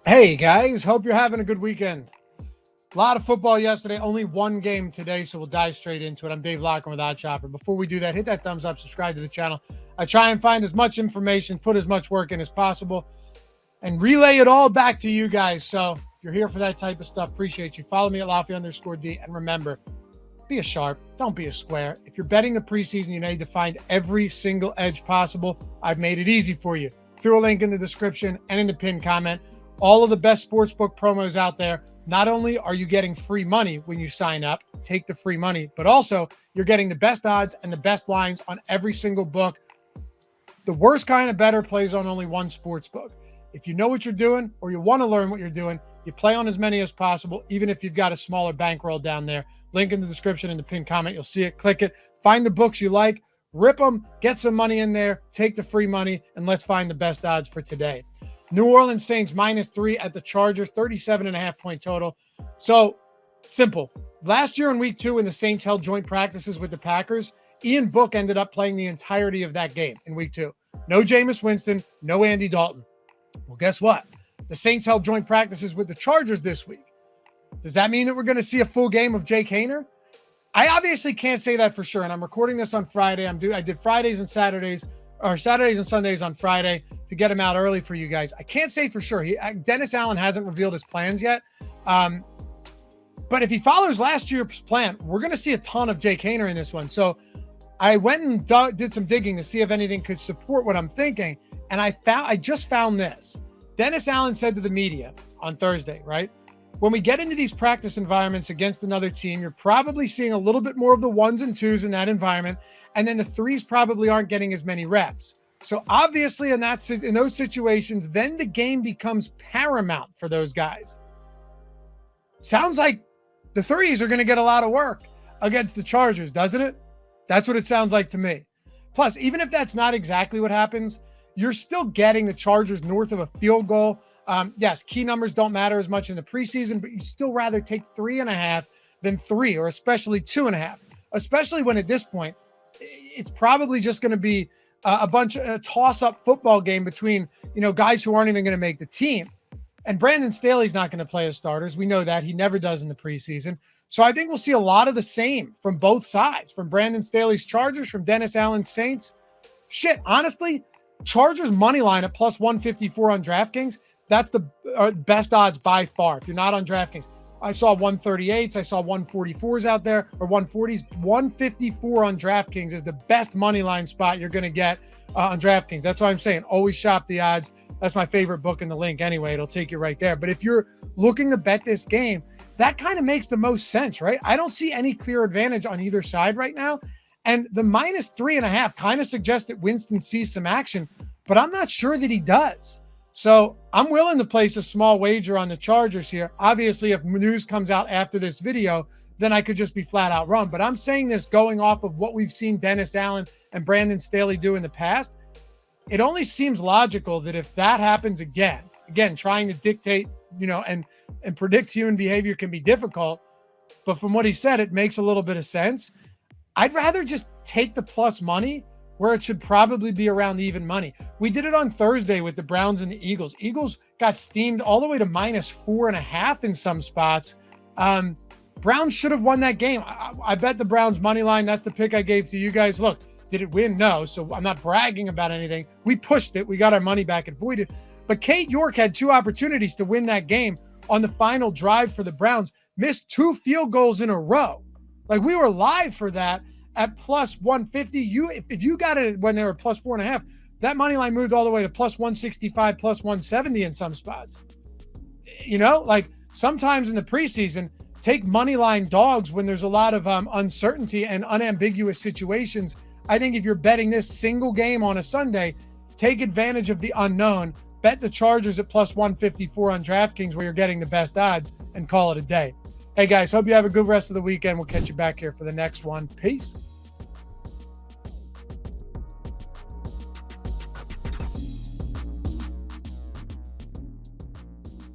Hey guys, hope you're having a good weekend. A lot of football yesterday, only one game today, so we'll dive straight into it. I'm Dave Loughy with OddsShopper. Before we do that, hit that thumbs up, subscribe to the channel. I try and find as much information, put as much work in as possible, and relay it all back to you guys. So if you're here for that type of stuff, appreciate you. Follow me at Loughy_D, and remember, be a sharp, don't be a square. If you're betting the preseason, you need to find every single edge possible. I've made it easy for you. Through a link in the description and in the pinned comment. All of the best sportsbook promos out there. Not only are you getting free money when you sign up, take the free money, but also you're getting the best odds and the best lines on every single book. The worst kind of bettor plays on only one sports book. If you know what you're doing or you want to learn what you're doing, you play on as many as possible, even if you've got a smaller bankroll down there. Link in the description and the pinned comment. You'll see it. Click it. Find the books you like. Rip them. Get some money in there. Take the free money, and let's find the best odds for today. New Orleans Saints -3 at the Chargers, 37.5 point total. So simple. Last year in week 2, when the Saints held joint practices with the Packers, Ian Book ended up playing the entirety of that game in week 2. No Jameis Winston, no Andy Dalton. Well, guess what? The Saints held joint practices with the Chargers this week. Does that mean that we're going to see a full game of Jake Haener? I obviously can't say that for sure, and I'm recording this on Friday. I did Fridays and Saturdays, or Saturdays and Sundays on Friday to get him out early for you guys. I can't say for sure. Dennis Allen hasn't revealed his plans yet. But if he follows last year's plan, we're going to see a ton of Jake Haener in this one. So I went and did some digging to see if anything could support what I'm thinking. And I just found this. Dennis Allen said to the media on Thursday, right? When we get into these practice environments against another team, you're probably seeing a little bit more of the 1s and 2s in that environment. And then the 3s probably aren't getting as many reps. So obviously in those situations, then the game becomes paramount for those guys. Sounds like the 3s are going to get a lot of work against the Chargers, doesn't it? That's what it sounds like to me. Plus, even if that's not exactly what happens, you're still getting the Chargers north of a field goal. Yes, key numbers don't matter as much in the preseason, but you still rather take 3.5 than 3, or especially 2.5, especially when at this point, it's probably just going to be a bunch of toss-up football game between, guys who aren't even going to make the team. And Brandon Staley's not going to play as starters. We know that. He never does in the preseason. So I think we'll see a lot of the same from both sides, from Brandon Staley's Chargers, from Dennis Allen's Saints. Shit, honestly, Chargers money line at +154 on DraftKings. That's the best odds by far. If you're not on DraftKings, I saw 138s, I saw 144s out there, or 140s. 154 on DraftKings is the best money line spot you're going to get on DraftKings. That's why I'm saying always shop the odds. That's my favorite book in the link anyway. It'll take you right there. But if you're looking to bet this game, that kind of makes the most sense, right? I don't see any clear advantage on either side right now. And the -3.5 kind of suggests that Winston sees some action, but I'm not sure that he does. So I'm willing to place a small wager on the Chargers here. Obviously, if news comes out after this video, then I could just be flat out wrong. But I'm saying this going off of what we've seen Dennis Allen and Brandon Staley do in the past. It only seems logical that if that happens again, trying to dictate, and predict human behavior can be difficult. But from what he said, it makes a little bit of sense. I'd rather just take the plus money where it should probably be around even money. We did it on Thursday with the Browns and the Eagles. Eagles got steamed all the way to -4.5 in some spots. Browns should have won that game. I bet the Browns money line. That's the pick I gave to you guys. Look, did it win? No. So I'm not bragging about anything. We pushed it. We got our money back and voided. But Kate York had 2 opportunities to win that game on the final drive for the Browns. Missed 2 field goals in a row. Like, we were live for that at +150. If you got it when they were +4.5, that money line moved all the way to +165, +170 in some spots. Like sometimes in the preseason, take money line dogs when there's a lot of uncertainty and unambiguous situations. I think if you're betting this single game on a Sunday, take advantage of the unknown. Bet the Chargers at +154 on DraftKings where you're getting the best odds, and call it a day. Hey guys, hope you have a good rest of the weekend. We'll catch you back here for the next one. Peace.